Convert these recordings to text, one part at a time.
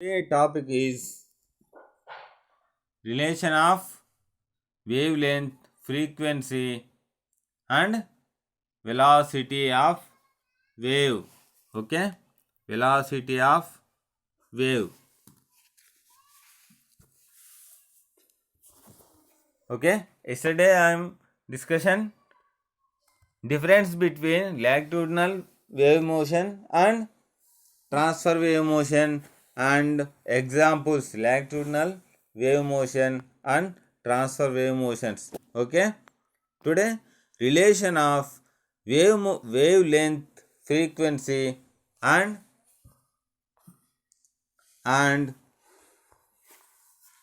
Today's topic is relation of wavelength, frequency, and velocity of wave. Okay, velocity of wave. Okay, yesterday I am discussion difference between longitudinal wave motion and transfer wave motion and examples longitudinal wave motion and transfer wave motions. Okay, today relation of wavelength, frequency, and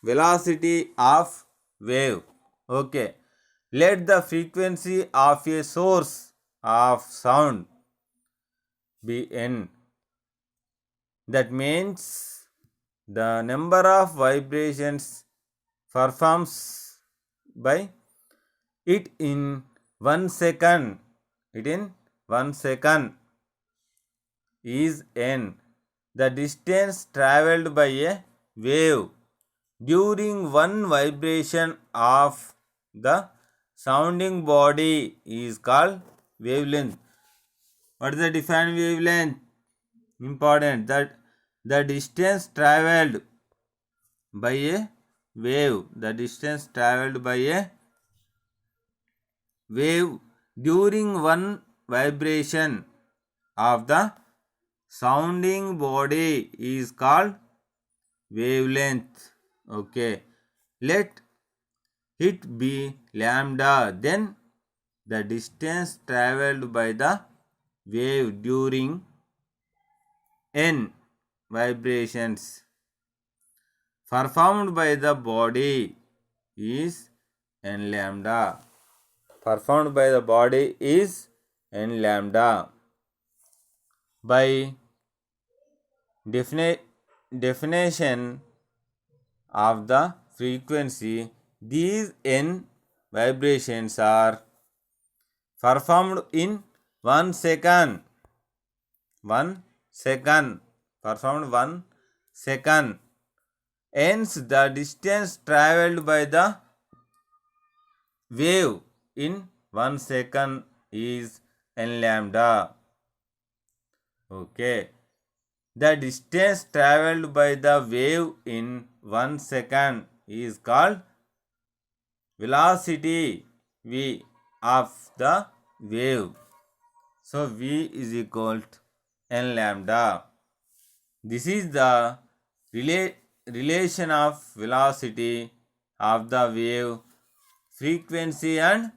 velocity of wave. Okay, let the frequency of a source of sound be n. That means the number of vibrations performs by it in 1 second. It in 1 second is n. The distance travelled by a wave during one vibration of the sounding body is called wavelength. What is the defined wavelength? Important that the distance travelled by a wave. The distance travelled by a wave during one vibration of the sounding body is called wavelength. Okay, let it be lambda, then the distance travelled by the wave during n vibrations performed by the body is n lambda. Performed by the body is n lambda. By definition of the frequency, these n vibrations are performed in 1 second. 1 second. Performed 1 second. Hence, the distance travelled by the wave in 1 second is n lambda. Okay. The distance travelled by the wave in 1 second is called velocity v of the wave. So v is equal to n lambda. This is the relation of velocity of the wave, frequency and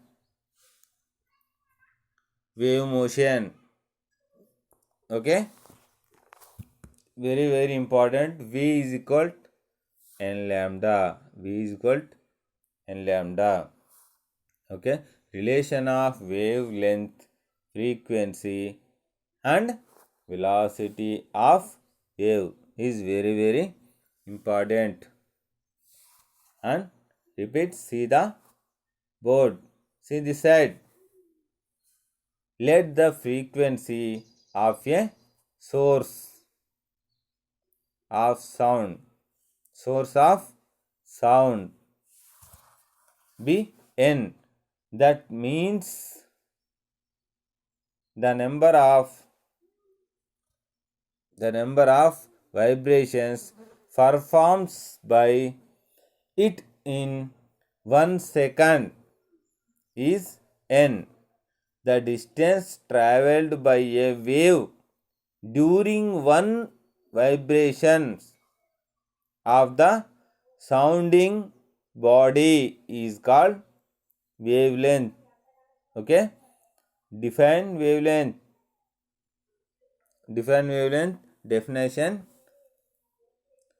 wave motion. Okay, very important. V is equal to n lambda. V is equal to n lambda. Okay, relation of wavelength, frequency and velocity of wave is very important. And repeat, see the board, see this side. Let the frequency of a source of sound be n. That means the number of vibrations performs by it in 1 second is n. The distance travelled by a wave during one vibration of the sounding body is called wavelength. Okay, define wavelength. Definition: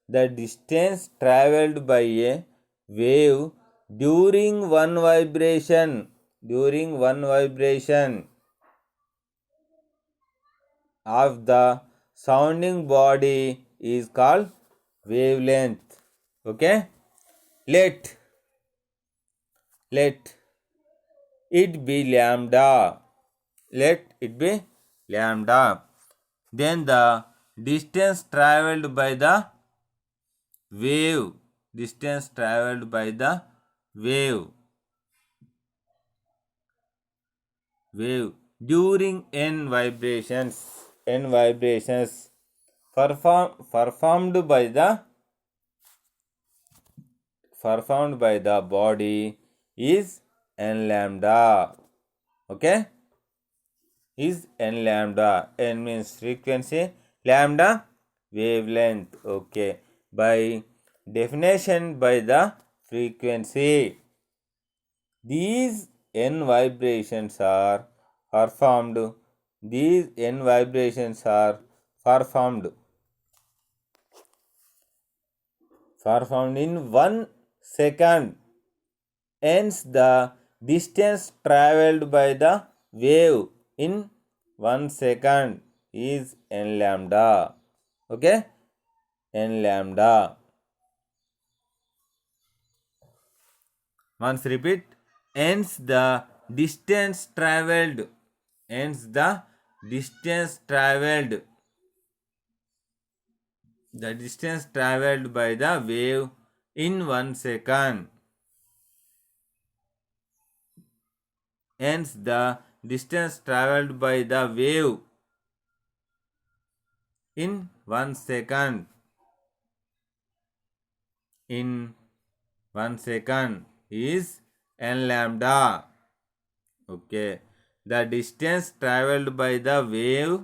the distance travelled by a wave during one vibration of the sounding body is called wavelength. Okay, let it be lambda. Then the distance travelled by the wave, distance traveled by the wave during n vibrations performed by the body is n lambda. Okay, is n lambda. N means frequency, lambda wavelength. Okay, by definition by the frequency. These n vibrations are performed. These n vibrations are performed in 1 second. Hence, the distance traveled by the wave in 1 second is n lambda. Okay, n lambda. Once repeat. Hence, the distance traveled. Hence, the distance traveled. The distance traveled by the wave in 1 second. Hence, the distance traveled by the wave in 1 second. In 1 second is n lambda. Okay. The distance traveled by the wave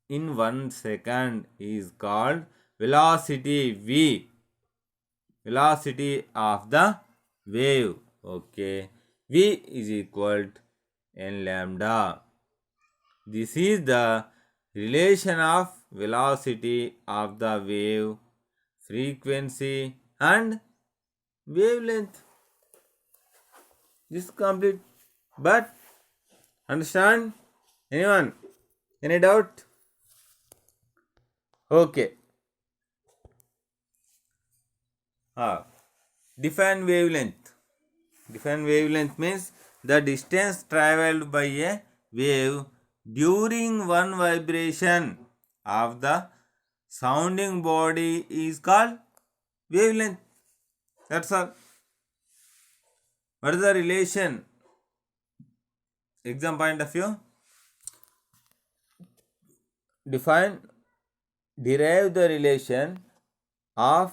in 1 second is called velocity v. Velocity of the wave. Okay. V is equal to n lambda. This is the relation of velocity of the wave, frequency and wavelength. This is complete. But understand? Anyone? Any doubt? Okay. Define wavelength. Define wavelength means the distance traveled by a wave during one vibration of the sounding body is called wavelength. That's all. What is the relation? Exam point of view. Derive the relation of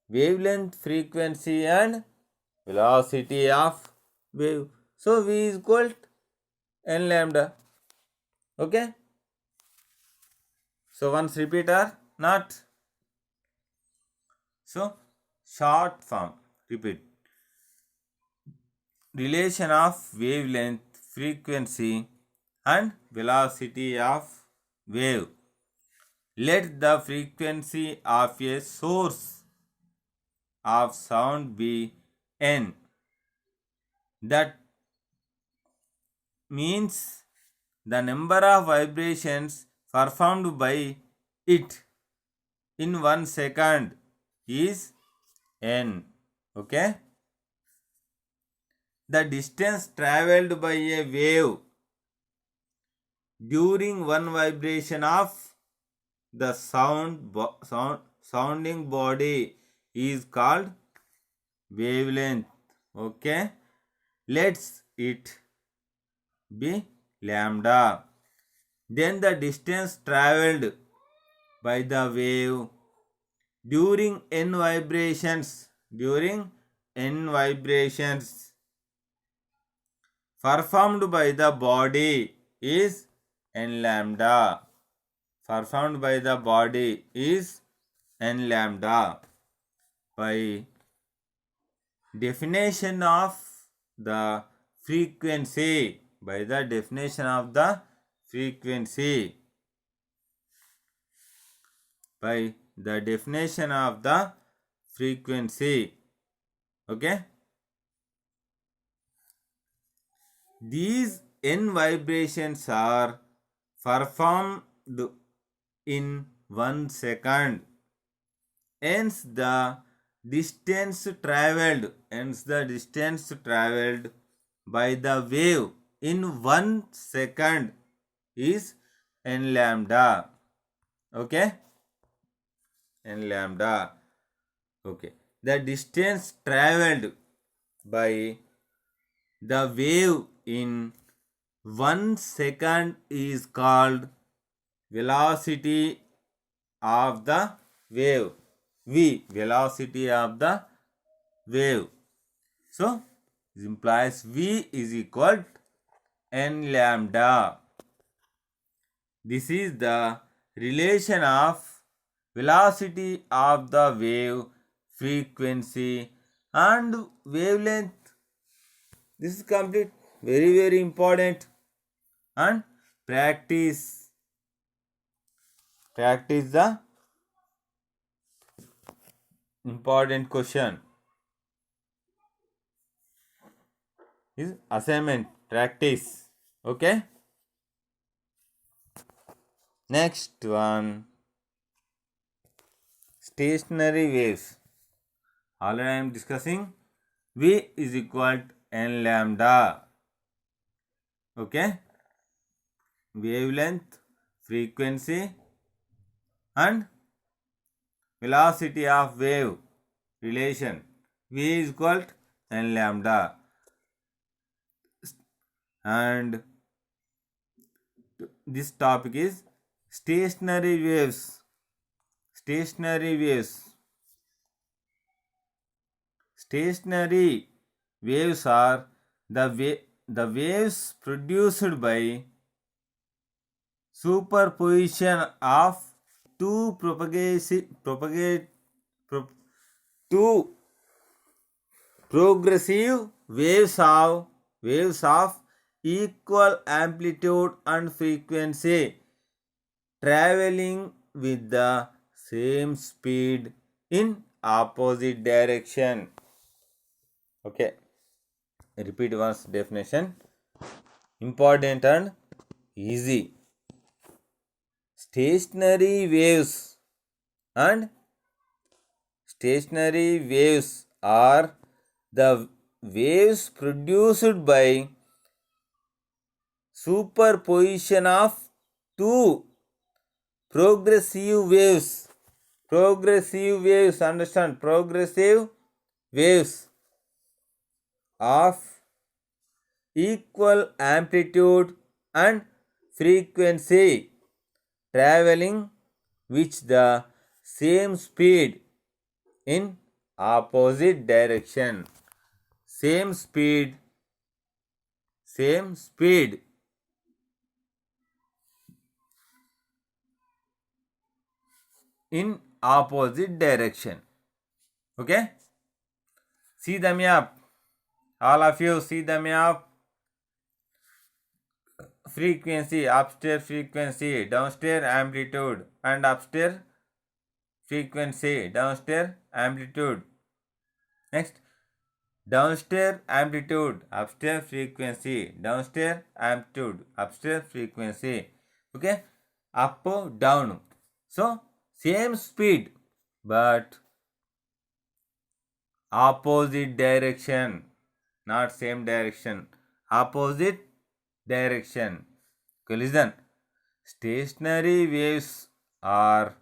wavelength, frequency and velocity of wave. So V is equal to n lambda. Okay. So once repeat or not? So short form. Repeat. Relation of wavelength, frequency and velocity of wave. Let the frequency of a source of sound be n. That means the number of vibrations performed by it in 1 second is n. Okay. The distance traveled by a wave during one vibration of the sounding body is called wavelength. Okay. Let's it be lambda. Then the distance traveled by the wave during n vibrations performed by the body is n lambda. Performed by the body is n lambda. By definition of the frequency. By the definition of the frequency. By the definition of the frequency. Okay. These n vibrations are performed in 1 second. Hence the distance traveled by the wave in 1 second is n lambda. Okay. n lambda. Okay. The distance traveled by the wave in 1 second is called velocity of the wave. V, velocity of the wave. So, this implies V is equal to n lambda. This is the relation of velocity of the wave, frequency and wavelength. This is complete. Very, very important. And practice the important question is assignment practice. Okay, next one, stationary waves. Already I am discussing V is equal to n lambda. Okay, wavelength, frequency and velocity of wave relation. V is equal to n lambda. And this topic is stationary waves. Stationary waves. Stationary waves are the waves produced by superposition of two two progressive waves of equal amplitude and frequency traveling with the same speed in opposite direction. Okay, repeat once definition. Important and easy. Stationary waves are the waves produced by superposition of two progressive waves. Understand? Progressive waves of equal amplitude and frequency traveling with the same speed in opposite direction. Same speed in opposite direction. Okay, see the map. All of you see the map. Frequency, upstairs frequency, downstairs amplitude, and upstairs frequency, downstairs amplitude. Next, downstairs amplitude, upstairs frequency, downstairs amplitude, upstairs frequency. Okay, up, down. So, same speed but opposite direction, not same direction, opposite direction. Okay, listen. Stationary waves are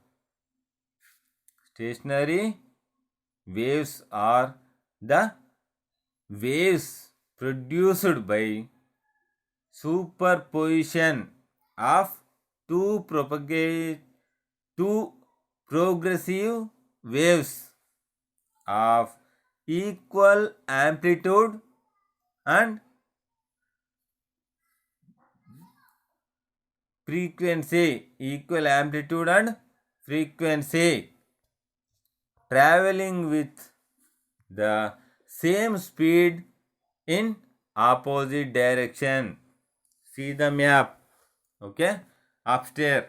the waves produced by superposition of two progressive waves of equal amplitude and frequency, traveling with the same speed in opposite direction. See the map. Okay, upstairs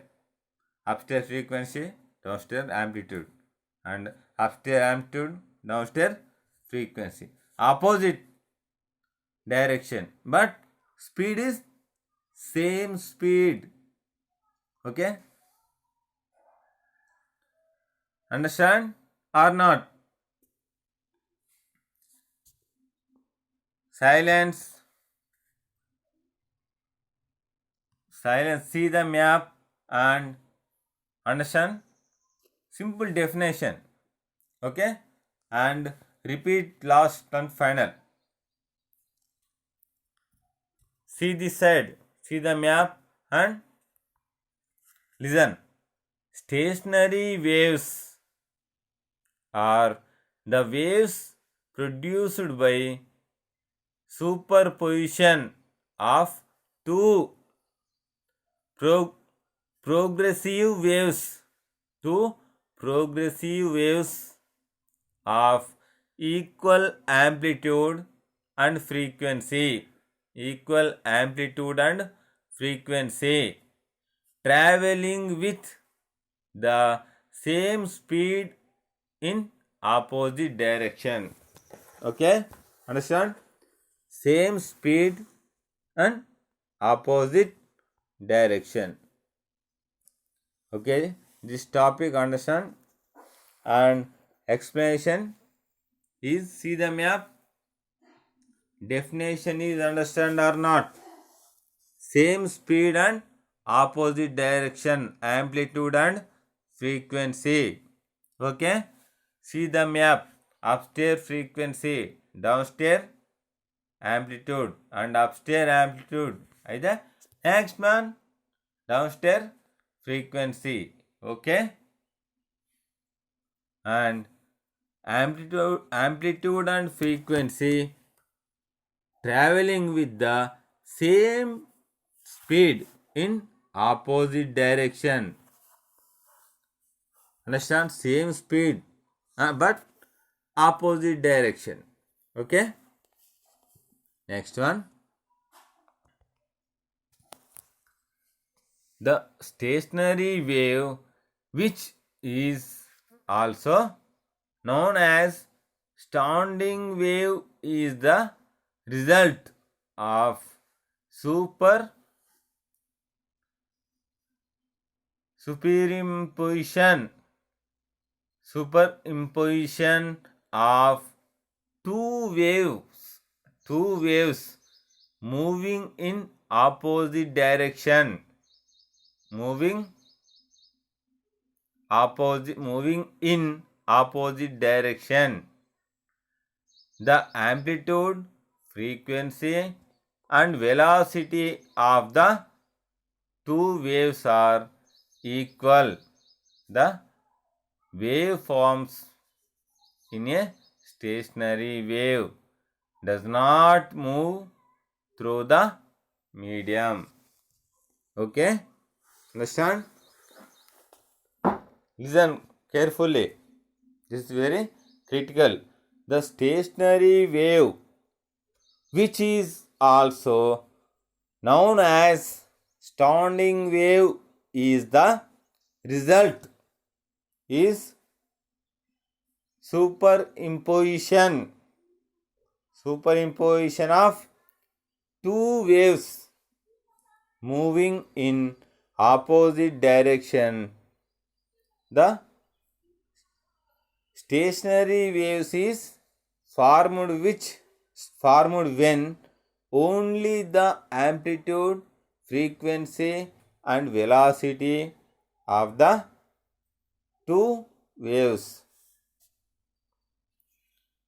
frequency, downstairs amplitude, and upstairs amplitude, downstairs frequency, opposite direction, but speed is same speed. Okay, understand or not? Silence. See the map and understand. simple definition. Okay, and repeat last and final. See this side, see the map and listen. Stationary waves are the waves produced by superposition of two progressive waves, two progressive waves of equal amplitude and frequency, equal amplitude and frequency, traveling with the same speed in opposite direction. Okay, understand? Same speed and opposite direction. Okay, this topic understand, and explanation is see the map. Definition is understand or not. Same speed and opposite direction, amplitude and frequency. Okay, see the map. Upstairs frequency, downstairs amplitude, and upstairs amplitude. Either next man, downstairs frequency. Okay, and amplitude and frequency traveling with the same speed in opposite direction. Understand? Same speed but opposite direction. Okay, next one. The stationary wave, which is also known as standing wave, is the result of superimposition of two waves moving in opposite direction, moving in opposite direction. The amplitude, frequency and velocity of the two waves are equal. The waveforms in a stationary wave does not move through the medium. Okay, understand? Listen carefully. This is very critical. The stationary wave, which is also known as standing wave, is the result is superimposition of two waves moving in opposite direction. The stationary waves is formed when only the amplitude, frequency and velocity of the two waves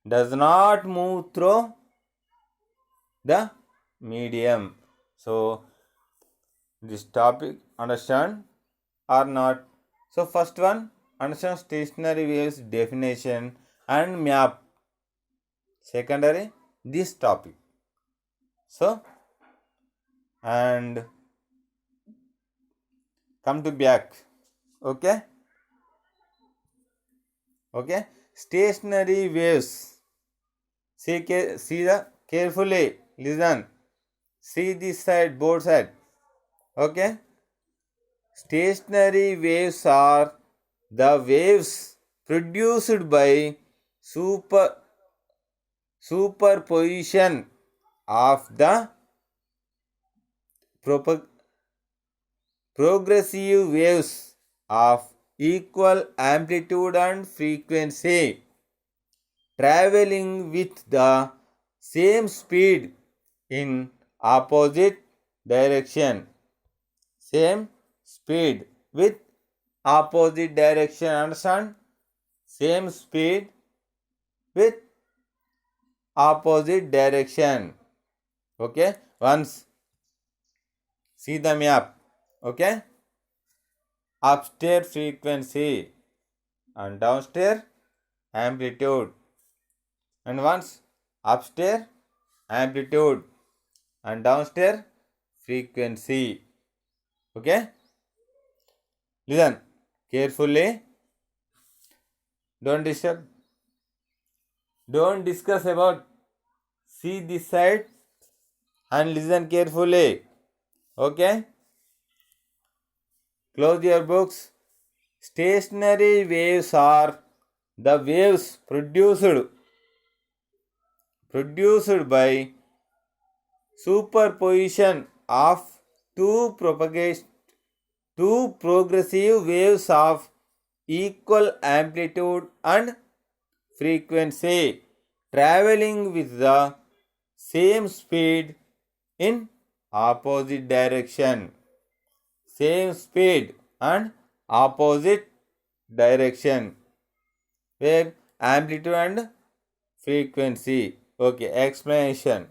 does not move through the medium. So this topic understand or not? So first one, understand stationary waves definition and map. Secondary, this topic. So and come to back. Okay, stationary waves. See the carefully, listen. See this side, both side. Okay, stationary waves are the waves produced by superposition of the progressive waves of equal amplitude and frequency, traveling with the same speed in opposite direction. Same speed with opposite direction. Understand? Same speed with opposite direction. Okay, once see the map. Okay, upstairs frequency and downstairs amplitude, and once upstairs amplitude and downstairs frequency. Okay, listen carefully, don't disturb, don't discuss about, see this side and listen carefully. Okay, close your books. Stationary waves are the waves produced by superposition of two progressive waves of equal amplitude and frequency traveling with the same speed in opposite direction. Same speed and opposite direction, where amplitude and frequency. Okay, explanation.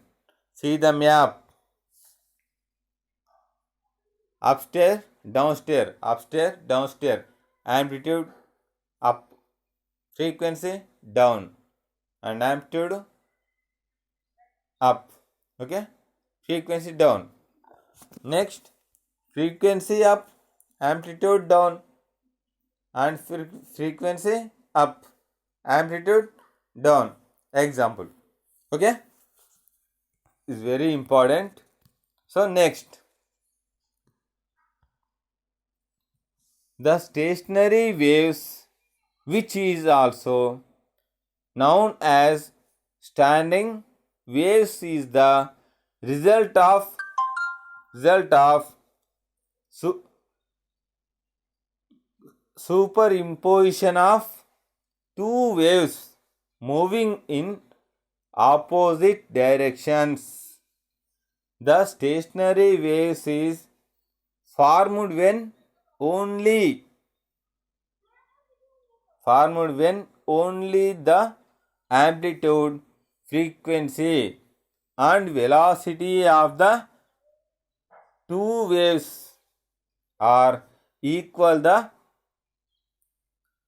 See the map. Upstairs, downstairs, upstairs, downstairs. Amplitude up, frequency down, and amplitude up. Okay, frequency down. Next, frequency up, amplitude down, and frequency up, amplitude down. Example. Okay, is very important. So next, the stationary waves, which is also known as standing waves, is the result of superimposition of two waves moving in opposite directions. The stationary waves is formed when only the amplitude, frequency and velocity of the two waves are equal. The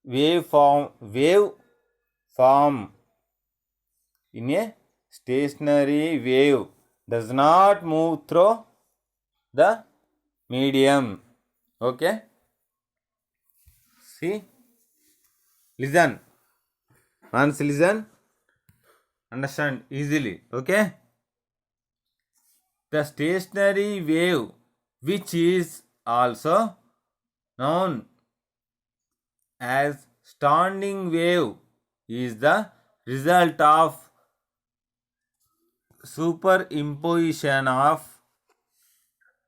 wave form in a stationary wave does not move through the medium. Okay, see, listen, once listen, understand easily. Okay, the stationary wave, which is also known as standing wave, is the result of superimposition of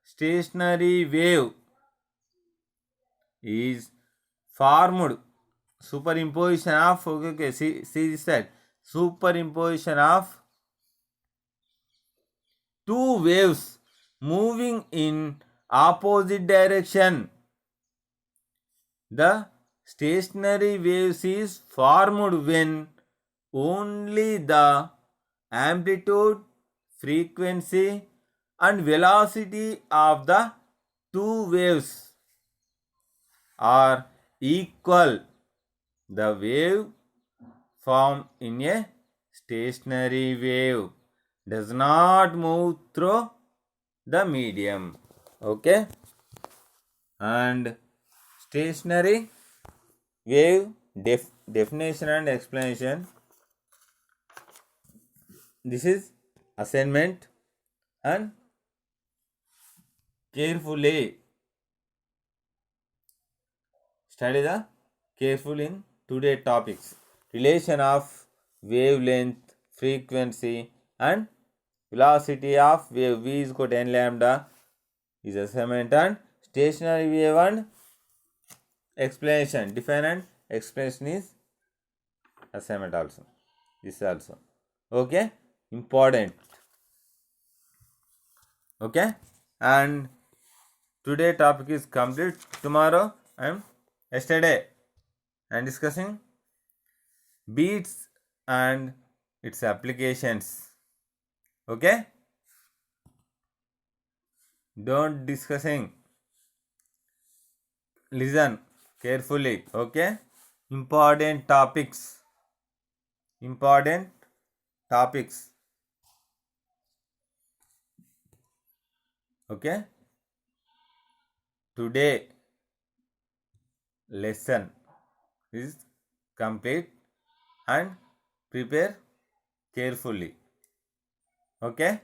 stationary wave is formed. Superimposition of, okay, see this side, superimposition of two waves moving in opposite direction. The stationary waves is formed when only the amplitude, frequency and velocity of the two waves are equal. The wave formed in a stationary wave does not move through the medium. Okay, and stationary wave definition and explanation. This is assignment, and carefully study the carefully in today topics. Relation of wavelength, frequency and velocity of wave v is equal to n lambda is assignment, and stationary wave and explanation, define and explanation is assignment also. This also. Okay, important. Okay, and today topic is complete. Tomorrow I am Yesterday I am discussing beats and its applications. Okay, don't discussing, listen carefully. Okay, important topics, important topics. Okay, today lesson is complete and prepare carefully. Okay.